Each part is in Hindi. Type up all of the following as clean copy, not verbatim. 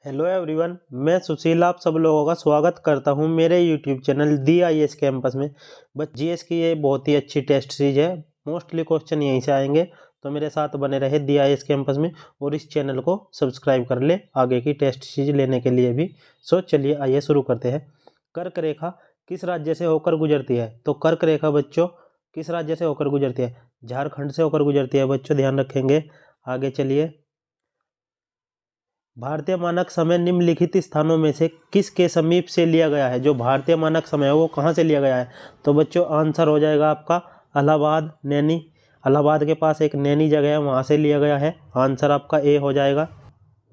हेलो एवरीवन, मैं सुशील आप सब लोगों का स्वागत करता हूं मेरे यूट्यूब चैनल दी आईएएस कैंपस में। बस जीएस की ये बहुत ही अच्छी टेस्ट सीरीज है। मोस्टली क्वेश्चन यहीं से आएंगे, तो मेरे साथ बने रहे दी आईएएस कैंपस में और इस चैनल को सब्सक्राइब कर ले आगे की टेस्ट सीरीज लेने के लिए भी। सो चलिए आइए शुरू करते हैं। कर्क रेखा किस राज्य से होकर गुजरती है? तो कर्क रेखा बच्चों किस राज्य से होकर गुजरती है? झारखंड से होकर गुजरती है बच्चों, ध्यान रखेंगे। आगे चलिए, भारतीय मानक समय निम्नलिखित स्थानों में से किसके समीप से लिया गया है? जो भारतीय मानक समय है वो कहाँ से लिया गया है? तो बच्चों आंसर हो जाएगा आपका इलाहाबाद, नैनी। इलाहाबाद के पास एक नैनी जगह है, वहाँ से लिया गया है। आंसर आपका ए हो जाएगा।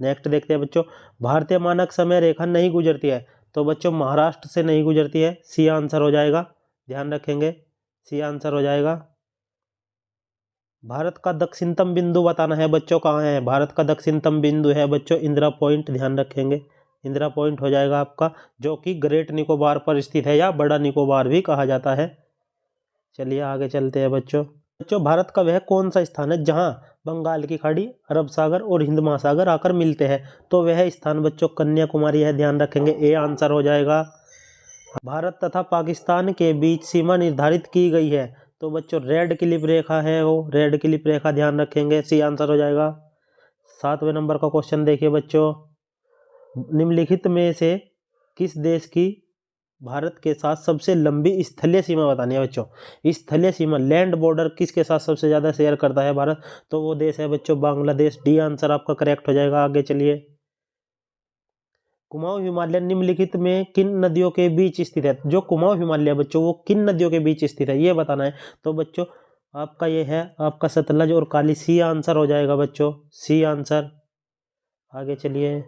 नेक्स्ट देखते हैं बच्चों, भारतीय मानक समय रेखा नहीं गुजरती है? तो बच्चों महाराष्ट्र से नहीं गुजरती है, सी आंसर हो जाएगा। ध्यान रखेंगे, सी आंसर हो जाएगा। भारत का दक्षिणतम बिंदु बताना है बच्चों, कहाँ है? भारत का दक्षिणतम बिंदु है बच्चों इंदिरा पॉइंट, ध्यान रखेंगे। इंदिरा पॉइंट हो जाएगा आपका, जो कि ग्रेट निकोबार पर स्थित है या बड़ा निकोबार भी कहा जाता है। चलिए आगे चलते हैं बच्चों। भारत का वह कौन सा स्थान है जहां बंगाल की खाड़ी, अरब सागर और हिंद महासागर आकर मिलते हैं? तो वह स्थान बच्चों कन्याकुमारी है, ध्यान रखेंगे। ए आंसर हो जाएगा। भारत तथा पाकिस्तान के बीच सीमा निर्धारित की गई है? तो बच्चों रेड क्लिफ रेखा है वो, रेड क्लिफ रेखा, ध्यान रखेंगे। सी आंसर हो जाएगा। 7वें नंबर का क्वेश्चन देखिए बच्चों, निम्नलिखित में से किस देश की भारत के साथ सबसे लंबी स्थलीय सीमा बतानी है बच्चों? स्थलीय सीमा, लैंड बॉर्डर किसके साथ सबसे ज्यादा शेयर करता है भारत? तो वो देश है बच्चों बांग्लादेश। डी आंसर आपका करेक्ट हो जाएगा। आगे चलिए, कुमाऊं हिमालय निम्नलिखित में किन नदियों के बीच स्थित है? जो कुमाऊं हिमालय बच्चों वो किन नदियों के बीच स्थित है, ये बताना है। तो बच्चों आपका ये है आपका सतलज और काली। सी आंसर हो जाएगा बच्चों, सी आंसर। आगे चलिए,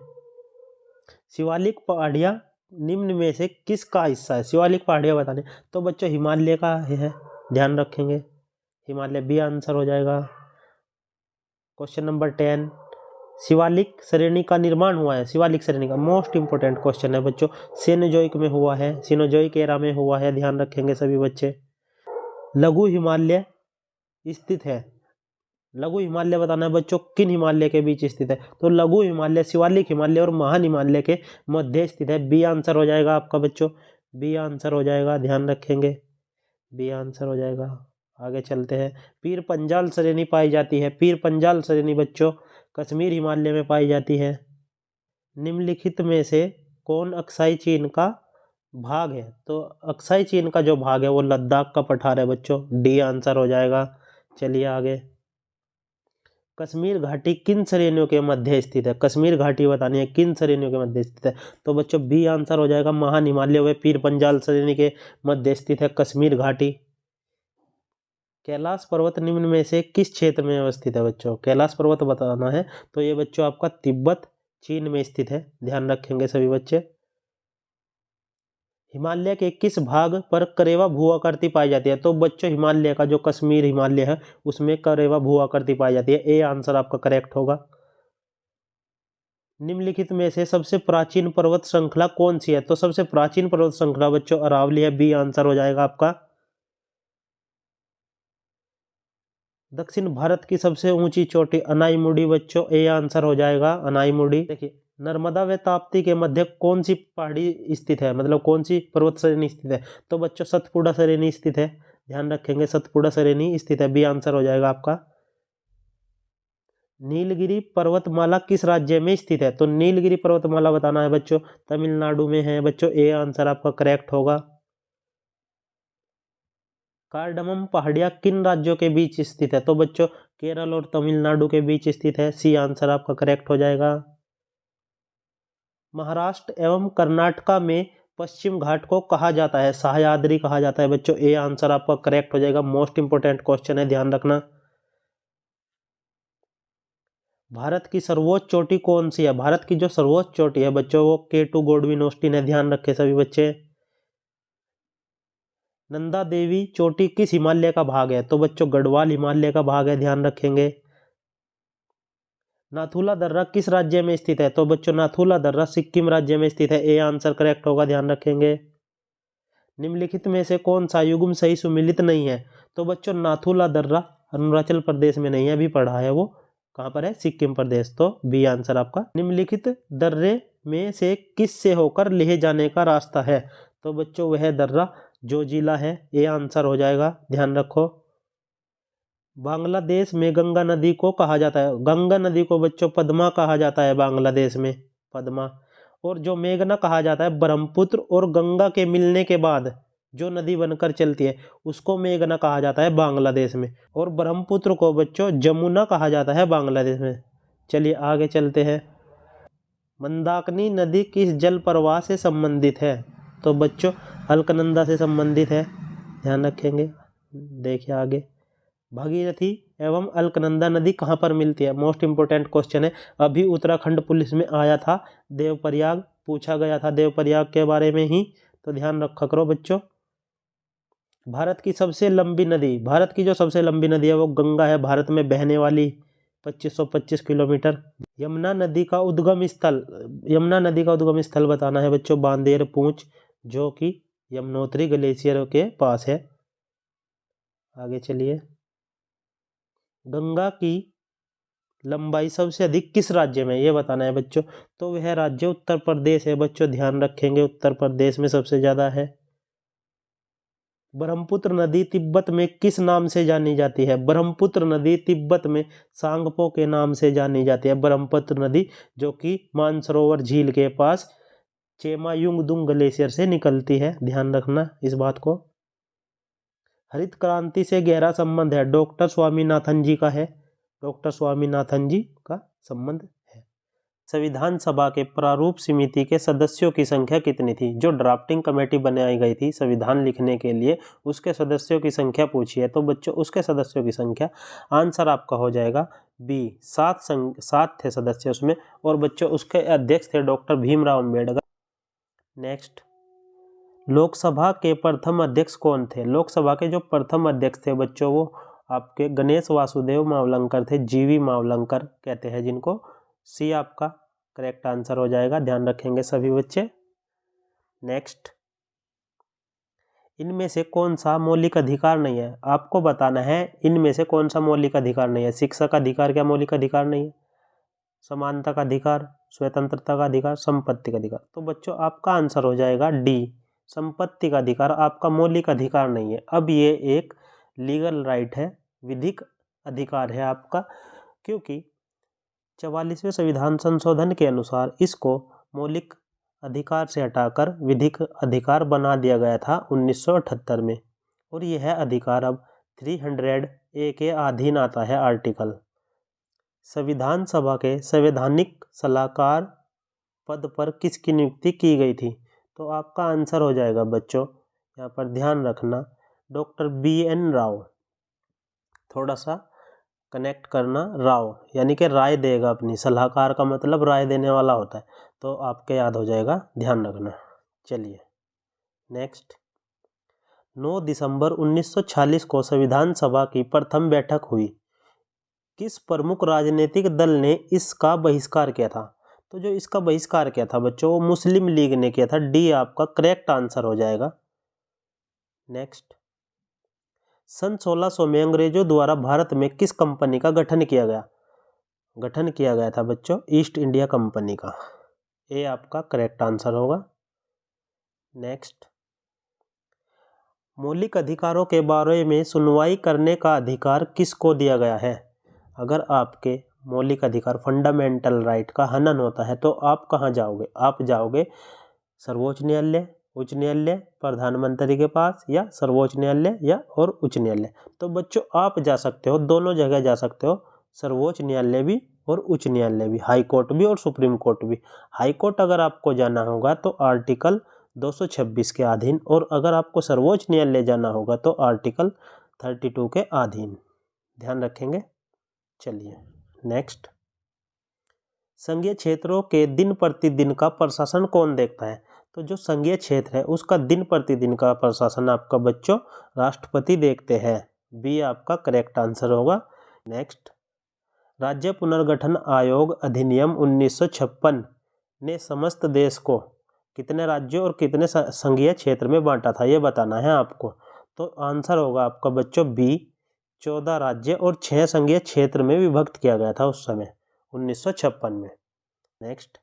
शिवालिक पहाड़ियाँ निम्न में से किसका हिस्सा है? शिवालिक पहाड़ियाँ बताने, तो बच्चों हिमालय का है, ध्यान रखेंगे। हिमालय, बी आंसर हो जाएगा। क्वेश्चन नंबर 10, शिवालिक श्रेणी का निर्माण हुआ है? शिवालिक श्रेणी का मोस्ट इंपोर्टेंट क्वेश्चन है बच्चों। सेनोजोइक में हुआ है, सिनोजोइक एरा में हुआ है, ध्यान रखेंगे सभी बच्चे। लघु हिमालय स्थित है? लघु हिमालय बताना है बच्चों किन हिमालय के बीच स्थित है? तो लघु हिमालय शिवालिक हिमालय और महान हिमालय के मध्य स्थित है। बी आंसर हो जाएगा आपका बच्चों, बी आंसर हो जाएगा, ध्यान रखेंगे। बी आंसर हो जाएगा। आगे चलते हैं, पीर पंजाल श्रेणी पाई जाती है? पीर पंजाल श्रेणी बच्चों कश्मीर हिमालय में पाई जाती है। निम्नलिखित में से कौन अक्साई चीन का भाग है? तो अक्साई चीन का जो भाग है वो लद्दाख का पठार है बच्चों। डी आंसर हो जाएगा। चलिए आगे, कश्मीर घाटी किन श्रेणियों के मध्य स्थित है? कश्मीर घाटी बतानी है किन श्रेणियों के मध्य स्थित है? तो बच्चों बी आंसर हो जाएगा, महान हिमालय व पीर पंजाल श्रेणी के मध्य स्थित है कश्मीर घाटी। कैलाश पर्वत निम्न में से किस क्षेत्र में अवस्थित है बच्चों? कैलाश पर्वत बताना है, तो ये बच्चों आपका तिब्बत चीन में स्थित है, ध्यान रखेंगे सभी बच्चे। हिमालय के किस भाग पर करेवा भू आकृति पाई जाती है? तो बच्चों हिमालय का जो कश्मीर हिमालय है उसमें करेवा भू आकृति पाई जाती है। ए आंसर आपका करेक्ट होगा। निम्नलिखित में से सबसे प्राचीन पर्वत श्रृंखला कौन सी है? तो सबसे प्राचीन पर्वत श्रृंखला बच्चों अरावली है। बी आंसर हो जाएगा आपका। दक्षिण भारत की सबसे ऊंची चोटी अनाईमुड़ी बच्चों, ए आंसर हो जाएगा अनाईमुड़ी। देखिए, नर्मदा व ताप्ती के मध्य कौन सी पहाड़ी स्थित है, मतलब कौन सी पर्वत श्रेणी स्थित है? तो बच्चों सतपुड़ा श्रेणी स्थित है, ध्यान रखेंगे। सतपुड़ा श्रेणी स्थित है, बी आंसर हो जाएगा आपका। नीलगिरी पर्वतमाला किस राज्य में स्थित है? तो नीलगिरी पर्वतमाला बताना है बच्चों, तमिलनाडु में है बच्चों। ए आंसर आपका करेक्ट होगा। कार्डमम पहाड़ियाँ किन राज्यों के बीच स्थित है? तो बच्चों केरल और तमिलनाडु के बीच स्थित है। सी आंसर आपका करेक्ट हो जाएगा। महाराष्ट्र एवं कर्नाटका में पश्चिम घाट को कहा जाता है? सह्याद्री कहा जाता है बच्चों। ए आंसर आपका करेक्ट हो जाएगा। मोस्ट इंपोर्टेंट क्वेश्चन है, ध्यान रखना। भारत की सर्वोच्च चोटी कौन सी है? भारत की जो सर्वोच्च चोटी है बच्चों वो K2 गोडविन ऑस्टिन है, ध्यान रखें सभी बच्चे। नंदा देवी चोटी किस हिमालय का भाग है? तो बच्चों गढ़वाल हिमालय का भाग है, ध्यान रखेंगे। नाथुला दर्रा किस राज्य में स्थित है? तो बच्चों नाथुला दर्रा सिक्किम राज्य में स्थित है। ए आंसर करेक्ट होगा, ध्यान रखेंगे। निम्नलिखित में से कौन सा युग्म सही सुमिलित नहीं है? तो बच्चों नाथुला दर्रा अरुणाचल प्रदेश में नहीं है, अभी पढ़ा है वो। कहाँ पर है? सिक्किम प्रदेश। तो बी आंसर आपका। निम्नलिखित दर्रे में से किस से होकर लेह जाने का रास्ता है? तो बच्चों वह दर्रा जोजिला है, ये आंसर हो जाएगा, ध्यान रखो। बांग्लादेश में गंगा नदी को कहा जाता है, गंगा नदी को बच्चों पद्मा कहा जाता है बांग्लादेश में, पद्मा। और जो मेघना कहा जाता है ब्रह्मपुत्र और गंगा के मिलने के बाद जो नदी बनकर चलती है उसको मेघना कहा जाता है बांग्लादेश में। और ब्रह्मपुत्र को बच्चों जमुना कहा जाता है बांग्लादेश में। चलिए आगे चलते हैं। मंदाकिनी नदी किस जल प्रवाह से संबंधित है? तो बच्चों अलकनंदा से संबंधित है, ध्यान रखेंगे। देखिए आगे, भागीरथी एवं अलकनंदा नदी कहाँ पर मिलती है? मोस्ट इंपोर्टेंट क्वेश्चन है, अभी उत्तराखंड पुलिस में आया था, देवप्रयाग पूछा गया था, देवप्रयाग के बारे में ही, तो ध्यान रखा करो बच्चों। भारत की सबसे लंबी नदी, भारत की जो सबसे लंबी नदी है वो गंगा है, भारत में बहने वाली 2525 किलोमीटर। यमुना नदी का उद्गम स्थल, यमुना नदी का उद्गम स्थल बताना है बच्चों, बांदेर पूंछ, जो कि यमुनोत्री ग्लेशियर के पास है। आगे चलिए, गंगा की लंबाई सबसे अधिक किस राज्य में, ये बताना है बच्चों। तो वह राज्य उत्तर प्रदेश है बच्चों, ध्यान रखेंगे, उत्तर प्रदेश में सबसे ज्यादा है। ब्रह्मपुत्र नदी तिब्बत में किस नाम से जानी जाती है? ब्रह्मपुत्र नदी तिब्बत में सांगपो के नाम से जानी जाती है, ब्रह्मपुत्र नदी, जो कि मानसरोवर झील के पास चेमायुंगदुंग ग्लेशियर से निकलती है, ध्यान रखना इस बात को। हरित क्रांति से गहरा संबंध है, डॉक्टर स्वामीनाथन जी का है, डॉक्टर स्वामीनाथन जी का संबंध है। संविधान सभा के प्रारूप समिति के सदस्यों की संख्या कितनी थी? जो ड्राफ्टिंग कमेटी बनाई गई थी संविधान लिखने के लिए, उसके सदस्यों की संख्या पूछी है, तो बच्चों उसके सदस्यों की संख्या, आंसर आपका हो जाएगा बी, 7 थे सदस्य उसमें, और बच्चों उसके अध्यक्ष थे डॉक्टर भीमराव अम्बेडकर। नेक्स्ट, लोकसभा के प्रथम अध्यक्ष कौन थे? लोकसभा के जो प्रथम अध्यक्ष थे बच्चों वो आपके गणेश वासुदेव मावलंकर थे, जीवी मावलंकर कहते हैं जिनको। सी आपका करेक्ट आंसर हो जाएगा, ध्यान रखेंगे सभी बच्चे। नेक्स्ट, इनमें से कौन सा मौलिक अधिकार नहीं है? आपको बताना है इनमें से कौन सा मौलिक अधिकार नहीं है। शिक्षा का अधिकार क्या मौलिक अधिकार नहीं है? समानता का अधिकार, स्वतंत्रता का अधिकार, संपत्ति का अधिकार। तो बच्चों आपका आंसर हो जाएगा डी, संपत्ति का अधिकार आपका मौलिक अधिकार नहीं है। अब ये एक लीगल राइट है, विधिक अधिकार है आपका, क्योंकि 44वें संविधान संशोधन के अनुसार इसको मौलिक अधिकार से हटाकर विधिक अधिकार बना दिया गया था 1978 में, और यह अधिकार अब 300A के अधीन आता है आर्टिकल। संविधान सभा के संवैधानिक सलाहकार पद पर किसकी नियुक्ति की गई थी? तो आपका आंसर हो जाएगा बच्चों, यहाँ पर ध्यान रखना, डॉक्टर BN राव। थोड़ा सा कनेक्ट करना, राव यानी कि राय देगा अपनी, सलाहकार का मतलब राय देने वाला होता है, तो आपके याद हो जाएगा, ध्यान रखना। चलिए नेक्स्ट, 9 दिसंबर 1946 को संविधान सभा की प्रथम बैठक हुई, किस प्रमुख राजनीतिक दल ने इसका बहिष्कार किया था? तो जो इसका बहिष्कार किया था बच्चों वो मुस्लिम लीग ने किया था, डी आपका करेक्ट आंसर हो जाएगा। नेक्स्ट, सन 1600 में अंग्रेजों द्वारा भारत में किस कंपनी का गठन किया गया? गठन किया गया था बच्चों ईस्ट इंडिया कंपनी का, ये आपका करेक्ट आंसर होगा। नेक्स्ट, मौलिक अधिकारों के बारे में सुनवाई करने का अधिकार किसको दिया गया है? अगर आपके मौलिक अधिकार फंडामेंटल राइट का हनन होता है तो आप कहाँ जाओगे? आप जाओगे सर्वोच्च न्यायालय, उच्च न्यायालय, प्रधानमंत्री के पास, या सर्वोच्च न्यायालय या और उच्च न्यायालय। तो बच्चों आप जा सकते हो, दोनों जगह जा सकते हो, सर्वोच्च न्यायालय भी और उच्च न्यायालय भी, हाई कोर्ट भी और सुप्रीम कोर्ट भी। हाई कोर्ट अगर आपको जाना होगा तो आर्टिकल 226 के अधीन, और अगर आपको सर्वोच्च न्यायालय जाना होगा तो आर्टिकल 32 के अधीन, ध्यान रखेंगे। चलिए नेक्स्ट, संघीय क्षेत्रों के दिन प्रतिदिन का प्रशासन कौन देखता है? तो जो संघीय क्षेत्र है उसका दिन प्रतिदिन का प्रशासन आपका बच्चों राष्ट्रपति देखते हैं, बी आपका करेक्ट आंसर होगा। नेक्स्ट, राज्य पुनर्गठन आयोग अधिनियम 1956 ने समस्त देश को कितने राज्यों और कितने संघीय क्षेत्र में बांटा था, ये बताना है आपको। तो आंसर होगा आपका बच्चों बी, 14 राज्य और 6 संघीय क्षेत्र में विभक्त किया गया था उस समय 1956 में। नेक्स्ट,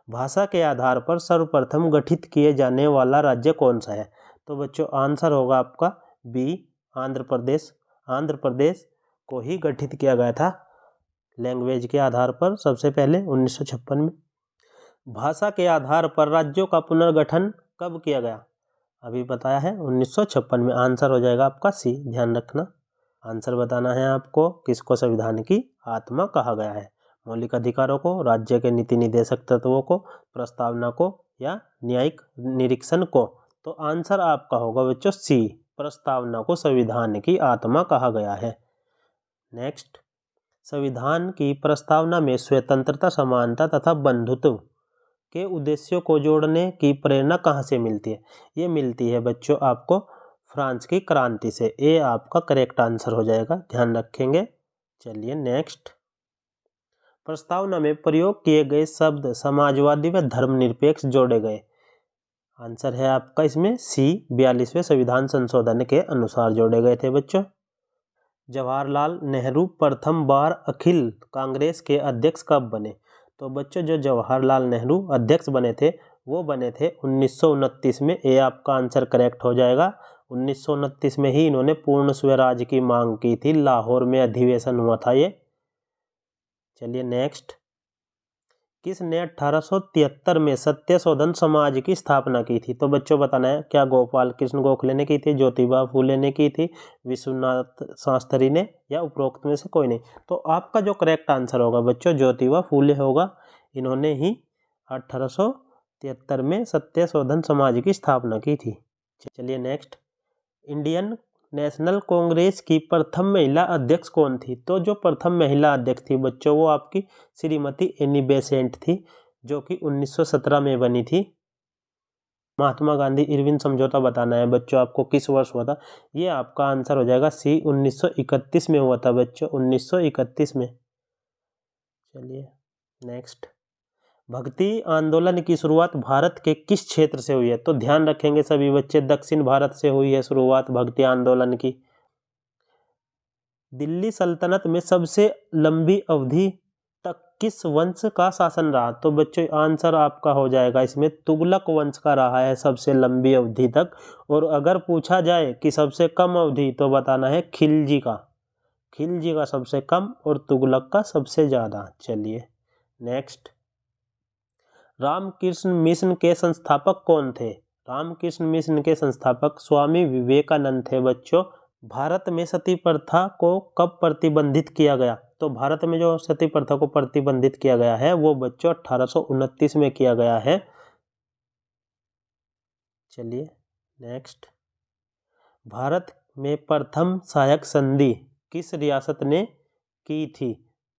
भाषा के आधार पर सर्वप्रथम गठित किए जाने वाला राज्य कौन सा है? तो बच्चों आंसर होगा आपका बी, आंध्र प्रदेश। आंध्र प्रदेश को ही गठित किया गया था लैंग्वेज के आधार पर सबसे पहले 1956 में। भाषा के आधार पर राज्यों का पुनर्गठन कब किया गया? अभी बताया है 1956 में। आंसर हो जाएगा आपका सी, ध्यान रखना। आंसर बताना है आपको, किसको संविधान की आत्मा कहा गया है? मौलिक अधिकारों को, राज्य के नीति निर्देशक तत्वों को, प्रस्तावना को या न्यायिक निरीक्षण को? तो आंसर आपका होगा बच्चों सी, प्रस्तावना को संविधान की आत्मा कहा गया है। नेक्स्ट, संविधान की प्रस्तावना में स्वतंत्रता, समानता तथा बंधुत्व के उद्देश्यों को जोड़ने की प्रेरणा कहाँ से मिलती है? ये मिलती है बच्चों आपको फ्रांस की क्रांति से। ये आपका करेक्ट आंसर हो जाएगा, ध्यान रखेंगे। चलिए नेक्स्ट, प्रस्तावना में प्रयोग किए गए शब्द समाजवादी व धर्मनिरपेक्ष जोड़े गए। आंसर है आपका इसमें सी, 42वें संविधान संशोधन के अनुसार जोड़े गए थे बच्चों। जवाहरलाल नेहरू प्रथम बार अखिल कांग्रेस के अध्यक्ष कब बने? तो बच्चों जो जवाहरलाल नेहरू अध्यक्ष बने थे वो बने थे 1929 में। ये आपका आंसर करेक्ट हो जाएगा। 1929 में ही इन्होंने पूर्ण स्वराज की मांग की थी। लाहौर में अधिवेशन हुआ था ये। चलिए नेक्स्ट, किसने 1873 में सत्य शोधन समाज की स्थापना की थी? तो बच्चों बताना है, क्या गोपाल कृष्ण गोखले ने की थी, ज्योतिबा फूले ने की थी, विश्वनाथ शास्त्री ने, या उपरोक्त में से कोई नहीं? तो आपका जो करेक्ट आंसर होगा बच्चों ज्योतिबा फूले होगा। इन्होंने ही 1873 में सत्य शोधन समाज की स्थापना की थी। चलिए नेक्स्ट, इंडियन नेशनल कांग्रेस की प्रथम महिला अध्यक्ष कौन थी? तो जो प्रथम महिला अध्यक्ष थी बच्चों वो आपकी श्रीमती एनी बेसेंट थी, जो कि 1917 में बनी थी। महात्मा गांधी इरविन समझौता बताना है बच्चों आपको, किस वर्ष हुआ था? ये आपका आंसर हो जाएगा सी, 1931 में हुआ था बच्चों, 1931 में। चलिए नेक्स्ट, भक्ति आंदोलन की शुरुआत भारत के किस क्षेत्र से हुई है? तो ध्यान रखेंगे सभी बच्चे, दक्षिण भारत से हुई है शुरुआत भक्ति आंदोलन की। दिल्ली सल्तनत में सबसे लंबी अवधि तक किस वंश का शासन रहा? तो बच्चों आंसर आपका हो जाएगा इसमें तुगलक वंश का रहा है सबसे लंबी अवधि तक। और अगर पूछा जाए कि सबसे कम अवधि तो बताना है खिलजी का। खिलजी का सबसे कम और तुगलक का सबसे ज़्यादा। चलिए नेक्स्ट, रामकृष्ण मिशन के संस्थापक कौन थे? रामकृष्ण मिशन के संस्थापक स्वामी विवेकानंद थे बच्चों। भारत में सती प्रथा को कब प्रतिबंधित किया गया? तो भारत में जो सती प्रथा को प्रतिबंधित किया गया है वो बच्चों 1829 में किया गया है। चलिए नेक्स्ट, भारत में प्रथम सहायक संधि किस रियासत ने की थी?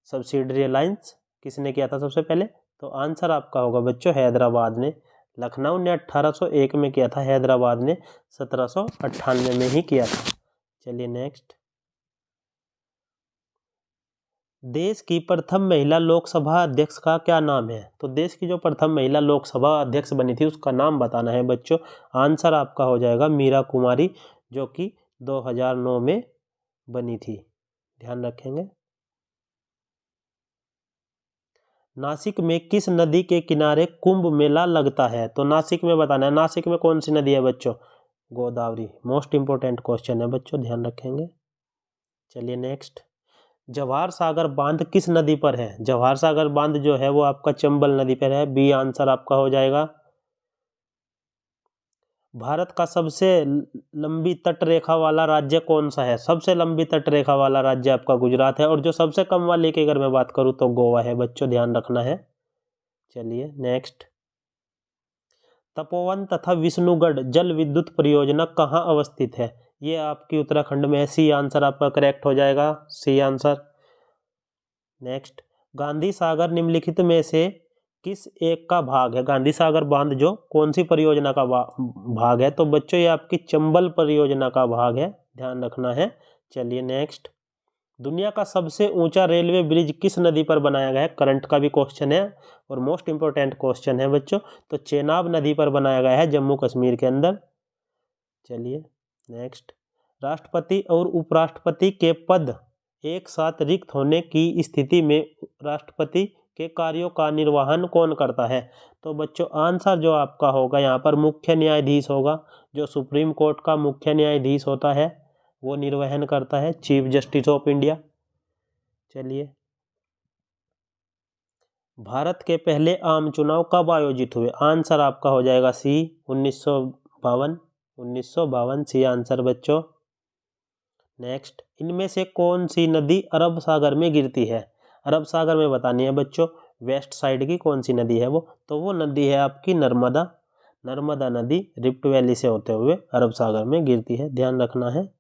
सब्सिडरी अलायंस किसने किया था सबसे पहले? तो आंसर आपका होगा बच्चों हैदराबाद ने। लखनऊ ने 1801 में किया था, हैदराबाद ने 1798 में ही किया था। चलिए नेक्स्ट, देश की प्रथम महिला लोकसभा अध्यक्ष का क्या नाम है? तो देश की जो प्रथम महिला लोकसभा अध्यक्ष बनी थी उसका नाम बताना है बच्चों। आंसर आपका हो जाएगा मीरा कुमारी, जो कि 2009 में बनी थी, ध्यान रखेंगे। नासिक में किस नदी के किनारे कुंभ मेला लगता है? तो नासिक में बताना है, नासिक में कौन सी नदी है बच्चों? गोदावरी। मोस्ट इंपोर्टेंट क्वेश्चन है बच्चों, ध्यान रखेंगे। चलिए नेक्स्ट, जवाहर सागर बांध किस नदी पर है? जवाहर सागर बांध जो है वो आपका चंबल नदी पर है, बी आंसर आपका हो जाएगा। भारत का सबसे लंबी तट रेखा वाला राज्य कौन सा है? सबसे लंबी तट रेखा वाला राज्य आपका गुजरात है, और जो सबसे कम वाले की अगर मैं बात करूं तो गोवा है बच्चों, ध्यान रखना है। चलिए नेक्स्ट, तपोवन तथा विष्णुगढ़ जल विद्युत परियोजना कहाँ अवस्थित है? ये आपकी उत्तराखंड में है, सी आंसर आपका करेक्ट हो जाएगा, C answer. Next, Gandhi Sagar निम्नलिखित में से किस एक का भाग है? गांधी सागर बांध जो कौन सी परियोजना का भाग है? तो बच्चों ये आपकी चंबल परियोजना का भाग है, ध्यान रखना है। चलिए नेक्स्ट, दुनिया का सबसे ऊंचा रेलवे ब्रिज किस नदी पर बनाया गया है? करंट का भी क्वेश्चन है और मोस्ट इंपोर्टेंट क्वेश्चन है बच्चों। तो चेनाब नदी पर बनाया गया है जम्मू कश्मीर के अंदर। चलिए नेक्स्ट, राष्ट्रपति और उपराष्ट्रपति के पद एक साथ रिक्त होने की स्थिति में राष्ट्रपति के कार्यों का निर्वहन कौन करता है? तो बच्चों आंसर जो आपका होगा यहाँ पर मुख्य न्यायाधीश होगा। जो सुप्रीम कोर्ट का मुख्य न्यायाधीश होता है वो निर्वहन करता है, चीफ जस्टिस ऑफ इंडिया। चलिए, भारत के पहले आम चुनाव कब आयोजित हुए? आंसर आपका हो जाएगा सी 1952 सी आंसर बच्चों। नेक्स्ट, इनमें से कौन सी नदी अरब सागर में गिरती है? अरब सागर में बतानी है बच्चों, वेस्ट साइड की कौन सी नदी है वो? तो वो नदी है आपकी नर्मदा। नर्मदा नदी रिफ्ट वैली से होते हुए अरब सागर में गिरती है, ध्यान रखना है।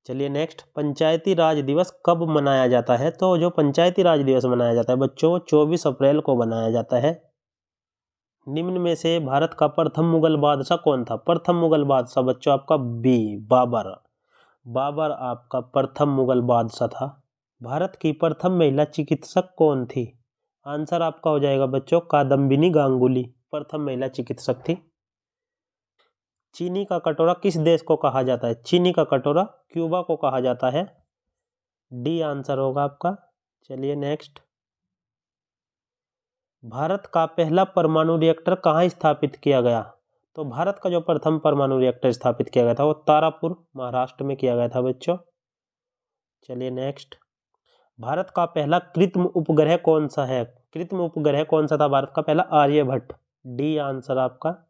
चलिए नेक्स्ट, पंचायती राज दिवस कब मनाया जाता है? तो जो पंचायती राज दिवस मनाया जाता है बच्चों 24 अप्रैल को मनाया जाता है। निम्न में से भारत का प्रथम मुगल बादशाह कौन था? प्रथम मुगल बादशाह बच्चों आपका बी बाबर। बाबर आपका प्रथम मुगल बादशाह था। भारत की प्रथम महिला चिकित्सक कौन थी? आंसर आपका हो जाएगा बच्चों कादम्बिनी गांगुली, प्रथम महिला चिकित्सक थी। चीनी का कटोरा किस देश को कहा जाता है? चीनी का कटोरा क्यूबा को कहा जाता है, डी आंसर होगा आपका। चलिए नेक्स्ट, भारत का पहला परमाणु रिएक्टर कहाँ स्थापित किया गया? तो भारत का जो प्रथम परमाणु रिएक्टर स्थापित किया गया था वो तारापुर महाराष्ट्र में किया गया था बच्चों। चलिए नेक्स्ट, भारत का पहला कृत्रिम उपग्रह कौन सा है? कृत्रिम उपग्रह कौन सा था भारत का पहला? आर्यभट्ट, डी आंसर आपका।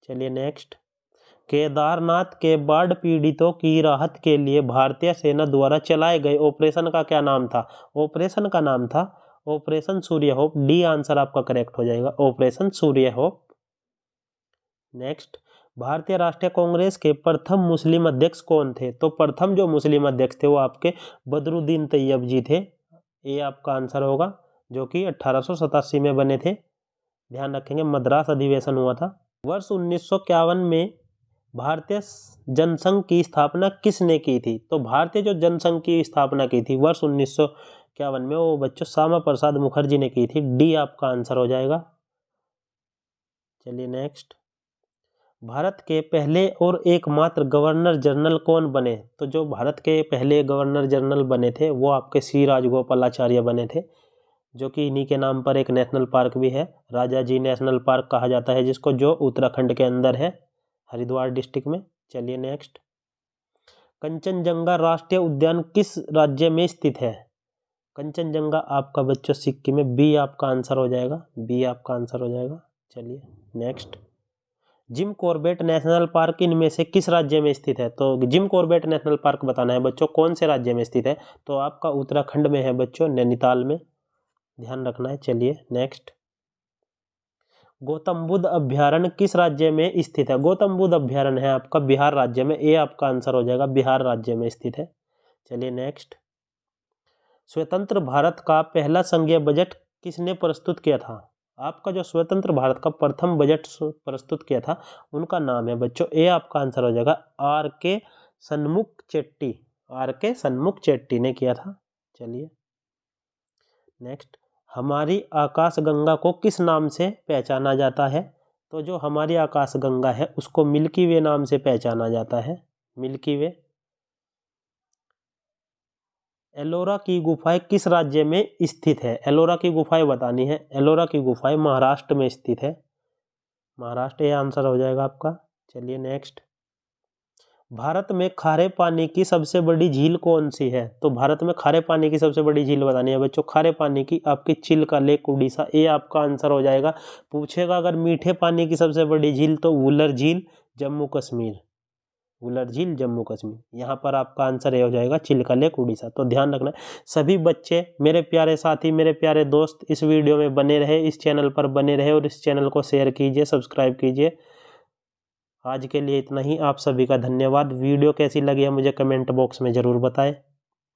चलिए नेक्स्ट, केदारनाथ के बाढ़ पीड़ितों की राहत के लिए भारतीय सेना द्वारा चलाए गए ऑपरेशन का क्या नाम था? ऑपरेशन का नाम था ऑपरेशन सूर्य होप, डी आंसर आपका करेक्ट हो जाएगा, ऑपरेशन सूर्य होप। नेक्स्ट, भारतीय राष्ट्रीय कांग्रेस के प्रथम मुस्लिम अध्यक्ष कौन थे? तो प्रथम जो मुस्लिम अध्यक्ष थे वो आपके बदरुद्दीन तैयब जी थे, ये आपका आंसर होगा, जो कि 1887 में बने थे। ध्यान रखेंगे मद्रास अधिवेशन हुआ था। वर्ष 1951 में भारतीय जनसंघ की स्थापना किसने की थी? तो भारतीय जो जनसंघ की स्थापना की थी वर्ष 1951 में वो बच्चों श्यामा प्रसाद मुखर्जी ने की थी, डी आपका आंसर हो जाएगा। चलिए नेक्स्ट, भारत के पहले और एकमात्र गवर्नर जनरल कौन बने? तो जो भारत के पहले गवर्नर जनरल बने थे वो आपके सी राजगोपालाचार्य बने थे, जो कि इन्हीं के नाम पर एक नेशनल पार्क भी है, राजा जी नेशनल पार्क कहा जाता है जिसको, जो उत्तराखंड के अंदर है, हरिद्वार डिस्ट्रिक्ट में। चलिए नेक्स्ट, कंचनजंगा राष्ट्रीय उद्यान किस राज्य में स्थित है? कंचनजंगा आपका बच्चों सिक्किम में, बी आपका आंसर हो जाएगा, बी आपका आंसर हो जाएगा। चलिए next, Jim Corbett national park इनमें से किस राज्य में स्थित है? तो जिम कॉर्बेट नेशनल पार्क बताना है बच्चों कौन से राज्य में स्थित है? तो आपका उत्तराखंड में है बच्चों, नैनीताल में, ध्यान रखना है। चलिए नेक्स्ट, गौतम बुद्ध अभ्यारण्य किस राज्य में स्थित है? गौतम बुद्ध अभ्यारण्य है आपका बिहार राज्य में, ए आपका आंसर हो जाएगा, बिहार राज्य में स्थित है। चलिए नेक्स्ट, स्वतंत्र भारत का पहला संघीय बजट किसने प्रस्तुत किया था? आपका जो स्वतंत्र भारत का प्रथम बजट प्रस्तुत किया था उनका नाम है बच्चों, ए आपका आंसर हो जाएगा आर के सन्मुख चेट्टी, आर के सन्मुख चेट्टी ने किया था। चलिए नेक्स्ट, हमारी आकाशगंगा को किस नाम से पहचाना जाता है? तो जो हमारी आकाशगंगा है उसको मिल्की वे नाम से पहचाना जाता है, मिल्की वे। एलोरा की गुफाएं किस राज्य में स्थित है? एलोरा की गुफाएं बतानी है, एलोरा की गुफाएं महाराष्ट्र में स्थित है, महाराष्ट्र, ये आंसर हो जाएगा आपका। चलिए नेक्स्ट, भारत में खारे पानी की सबसे बड़ी झील कौन सी है? तो भारत में खारे पानी की सबसे बड़ी झील बतानी है बच्चों, खारे पानी की आपकी चिल्का लेक उड़ीसा, ये आपका आंसर हो जाएगा। पूछेगा अगर मीठे पानी की सबसे बड़ी झील तो वुलर झील जम्मू कश्मीर, वुलर झील जम्मू कश्मीर, यहाँ पर आपका आंसर ये हो जाएगा चिल्का लेक उड़ीसा। तो ध्यान रखना सभी बच्चे, मेरे प्यारे साथी, मेरे प्यारे दोस्त, इस वीडियो में बने रहे, इस चैनल पर बने रहे और इस चैनल को शेयर कीजिए, सब्सक्राइब कीजिए। आज के लिए इतना ही, आप सभी का धन्यवाद। वीडियो कैसी लगी है मुझे कमेंट बॉक्स में ज़रूर बताएं।